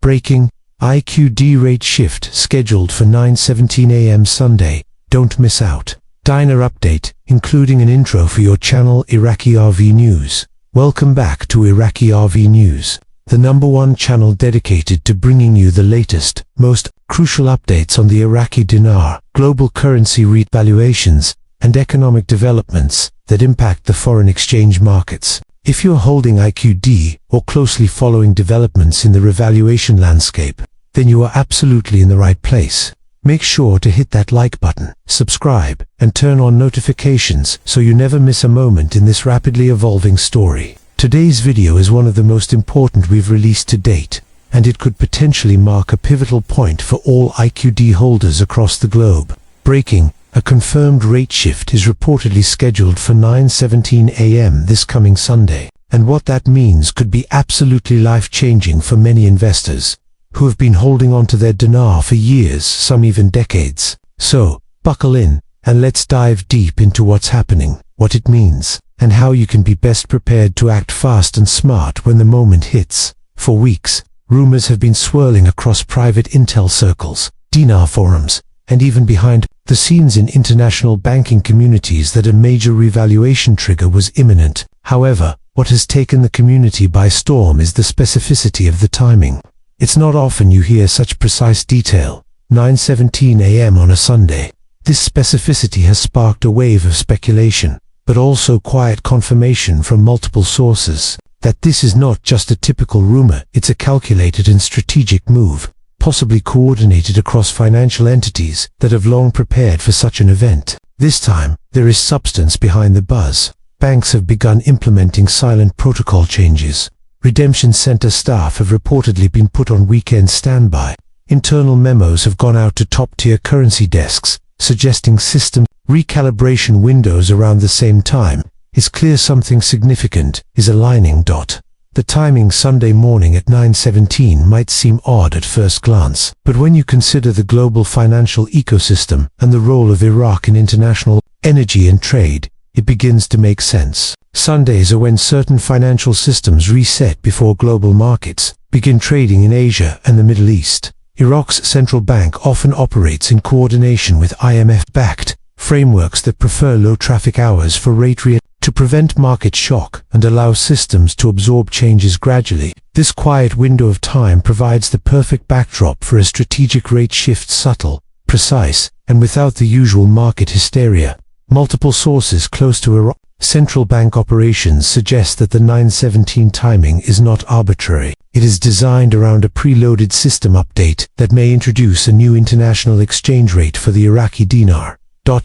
Breaking, IQD rate shift scheduled for 9:17 a.m. Sunday. Don't miss out. Dinar update, including an intro for your channel Iraqi RV News. Welcome back to Iraqi RV News, the #1 channel dedicated to bringing you the latest, most crucial updates on the Iraqi Dinar, global currency revaluations, and economic developments that impact the foreign exchange markets. If you're holding IQD or closely following developments in the revaluation landscape, then you are absolutely in the right place. Make sure to hit that like button, subscribe, and turn on notifications so you never miss a moment in this rapidly evolving story. Today's video is one of the most important we've released to date, and it could potentially mark a pivotal point for all IQD holders across the globe. Breaking, a confirmed rate shift is reportedly scheduled for 9:17 a.m. this coming Sunday, and what that means could be absolutely life-changing for many investors who have been holding on to their dinar for years, some even decades. So, buckle in, and let's dive deep into what's happening, what it means, and how you can be best prepared to act fast and smart when the moment hits. For weeks, rumors have been swirling across private intel circles, dinar forums, and even behind the scenes in international banking communities that a major revaluation trigger was imminent. However, what has taken the community by storm is the specificity of the timing. It's not often you hear such precise detail. 9:17 a.m. on a Sunday. This specificity has sparked a wave of speculation, but also quiet confirmation from multiple sources that this is not just a typical rumor, it's a calculated and strategic move, possibly coordinated across financial entities that have long prepared for such an event. This time, there is substance behind the buzz. Banks have begun implementing silent protocol changes. Redemption center staff have reportedly been put on weekend standby. Internal memos have gone out to top-tier currency desks, suggesting system recalibration windows around the same time. It's clear something significant is aligning. The timing Sunday morning at 9:17 might seem odd at first glance, but when you consider the global financial ecosystem and the role of Iraq in international energy and trade, it begins to make sense. Sundays are when certain financial systems reset before global markets begin trading in Asia and the Middle East. Iraq's central bank often operates in coordination with IMF-backed frameworks that prefer low traffic hours for rate to prevent market shock and allow systems to absorb changes gradually. This quiet window of time provides the perfect backdrop for a strategic rate shift, subtle, precise, and without the usual market hysteria. Multiple sources close to Iraq central bank operations suggest that the 9:17 timing is not arbitrary. It is designed around a preloaded system update that may introduce a new international exchange rate for the Iraqi Dinar.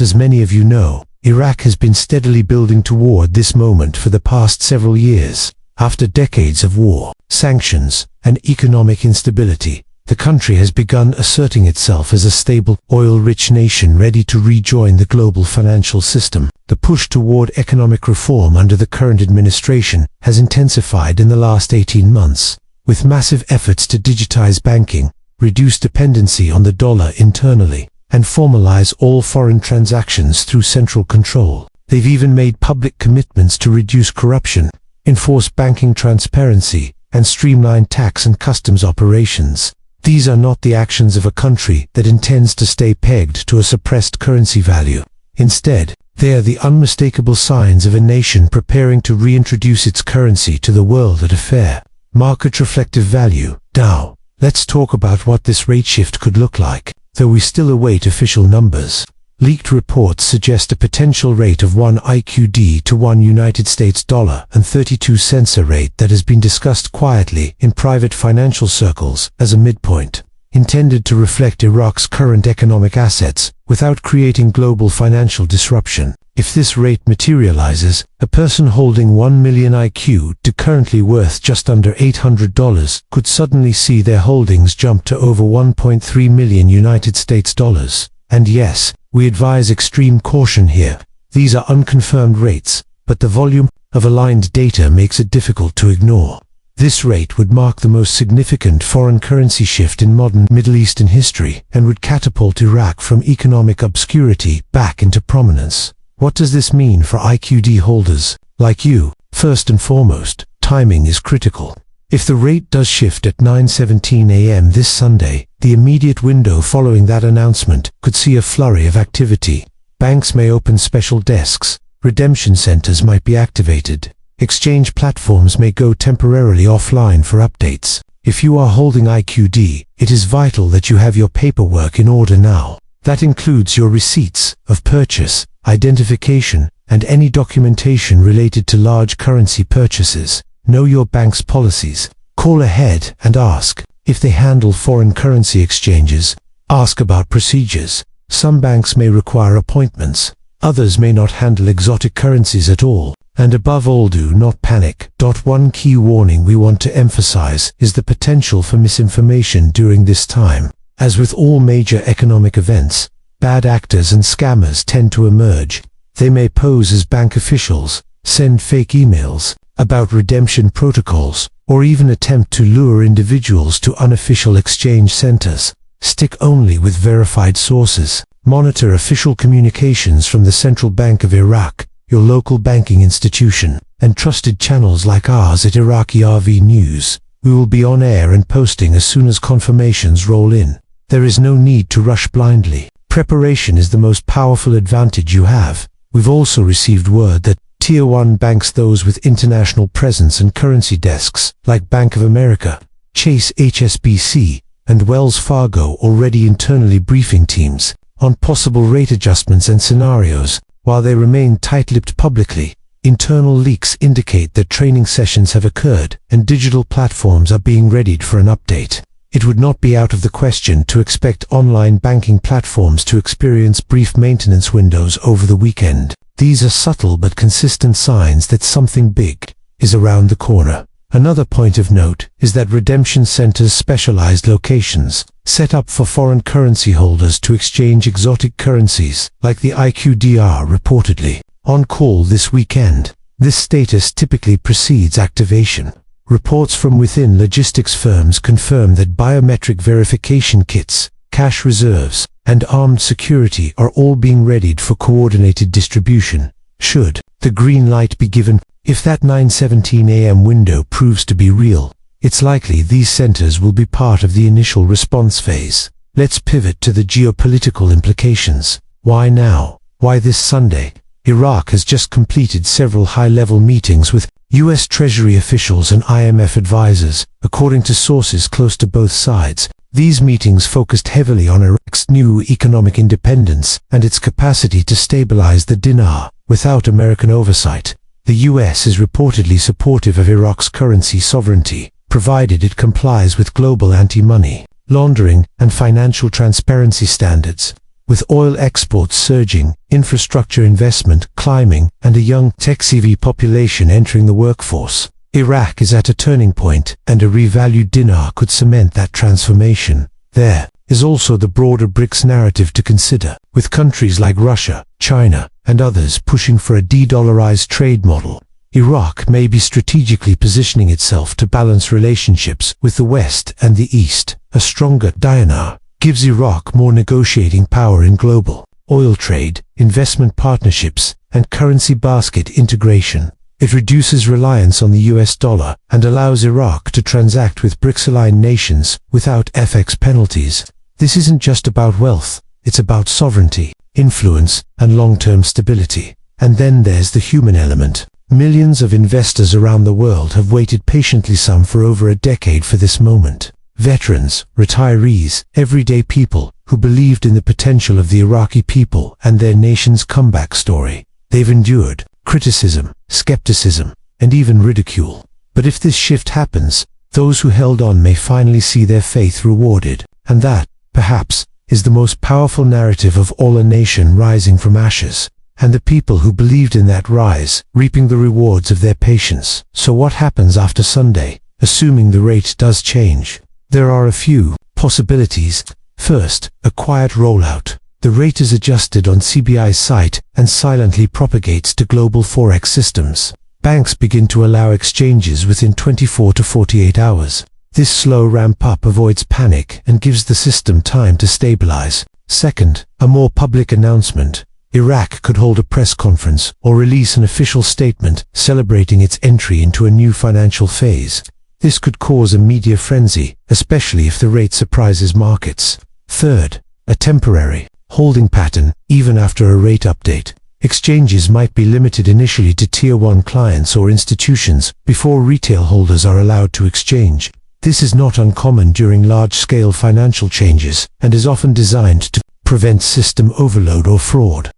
As many of you know, Iraq has been steadily building toward this moment for the past several years. After decades of war, sanctions, and economic instability, the country has begun asserting itself as a stable, oil-rich nation ready to rejoin the global financial system. The push toward economic reform under the current administration has intensified in the last 18 months, with massive efforts to digitize banking, reduce dependency on the dollar internally, and formalize all foreign transactions through central control. They've even made public commitments to reduce corruption, enforce banking transparency, and streamline tax and customs operations. These are not the actions of a country that intends to stay pegged to a suppressed currency value. Instead, they are the unmistakable signs of a nation preparing to reintroduce its currency to the world at a fair, market-reflective value. Now, let's talk about what this rate shift could look like. Though we still await official numbers, leaked reports suggest a potential rate of 1 IQD to 1 United States dollar and 32 cents, a rate that has been discussed quietly in private financial circles as a midpoint, intended to reflect Iraq's current economic assets without creating global financial disruption. If this rate materializes, a person holding 1 million IQD, currently worth just under $800, could suddenly see their holdings jump to over 1.3 million United States dollars. And yes, we advise extreme caution here. These are unconfirmed rates, but the volume of aligned data makes it difficult to ignore. This rate would mark the most significant foreign currency shift in modern Middle Eastern history and would catapult Iraq from economic obscurity back into prominence. What does this mean for IQD holders like you? First and foremost, timing is critical. If the rate does shift at 9:17 a.m. this Sunday, the immediate window following that announcement could see a flurry of activity. Banks may open special desks, redemption centers might be activated, exchange platforms may go temporarily offline for updates. If you are holding IQD, it is vital that you have your paperwork in order now. That includes your receipts of purchase, identification, and any documentation related to large currency purchases. Know your bank's policies. Call ahead and ask if they handle foreign currency exchanges. Ask about procedures. Some banks may require appointments. Others may not handle exotic currencies at all. And above all, do not panic. One key warning we want to emphasize is the potential for misinformation during this time. As with all major economic events, bad actors and scammers tend to emerge. They may pose as bank officials, send fake emails about redemption protocols, or even attempt to lure individuals to unofficial exchange centers. Stick only with verified sources. Monitor official communications from the Central Bank of Iraq, your local banking institution, and trusted channels like ours at Iraqi RV News. We will be on air and posting as soon as confirmations roll in. There is no need to rush blindly. Preparation is the most powerful advantage you have. We've also received word that Tier 1 banks, those with international presence and currency desks, like Bank of America, Chase, HSBC, and Wells Fargo, already internally briefing teams on possible rate adjustments and scenarios. While they remain tight-lipped publicly, internal leaks indicate that training sessions have occurred and digital platforms are being readied for an update. It would not be out of the question to expect online banking platforms to experience brief maintenance windows over the weekend. These are subtle but consistent signs that something big is around the corner. Another point of note is that redemption centers, specialized locations set up for foreign currency holders to exchange exotic currencies, like the IQD, are reportedly on call this weekend. This status typically precedes activation. Reports from within logistics firms confirm that biometric verification kits, cash reserves, and armed security are all being readied for coordinated distribution, should the green light be given. If that 9:17 a.m. window proves to be real, it's likely these centers will be part of the initial response phase. Let's pivot to the geopolitical implications. Why now? Why this Sunday? Iraq has just completed several high-level meetings with U.S. Treasury officials and IMF advisors, according to sources close to both sides. These meetings focused heavily on Iraq's new economic independence and its capacity to stabilize the dinar without American oversight. The U.S. is reportedly supportive of Iraq's currency sovereignty, provided it complies with global anti-money laundering and financial transparency standards. With oil exports surging, infrastructure investment climbing, and a young tech-savvy population entering the workforce, Iraq is at a turning point, and a revalued dinar could cement that transformation. There is also the broader BRICS narrative to consider, with countries like Russia, China, and others pushing for a de-dollarized trade model. Iraq may be strategically positioning itself to balance relationships with the West and the East. A stronger dinar gives Iraq more negotiating power in global oil trade, investment partnerships, and currency basket integration. It reduces reliance on the US dollar and allows Iraq to transact with BRICS-aligned nations without FX penalties. This isn't just about wealth, it's about sovereignty, influence, and long-term stability. And then there's the human element. Millions of investors around the world have waited patiently, some for over a decade, for this moment. Veterans, retirees, everyday people who believed in the potential of the Iraqi people and their nation's comeback story. They've endured criticism, skepticism, and even ridicule. But if this shift happens, those who held on may finally see their faith rewarded. And that, perhaps, is the most powerful narrative of all, a nation rising from ashes, and the people who believed in that rise, reaping the rewards of their patience. So what happens after Sunday, assuming the rate does change? There are a few possibilities. First, a quiet rollout. The rate is adjusted on CBI's site and silently propagates to global Forex systems. Banks begin to allow exchanges within 24 to 48 hours. This slow ramp-up avoids panic and gives the system time to stabilize. Second, a more public announcement. Iraq could hold a press conference or release an official statement celebrating its entry into a new financial phase. This could cause a media frenzy, especially if the rate surprises markets. Third, a temporary holding pattern. Even after a rate update, exchanges might be limited initially to Tier 1 clients or institutions before retail holders are allowed to exchange. This is not uncommon during large-scale financial changes and is often designed to prevent system overload or fraud.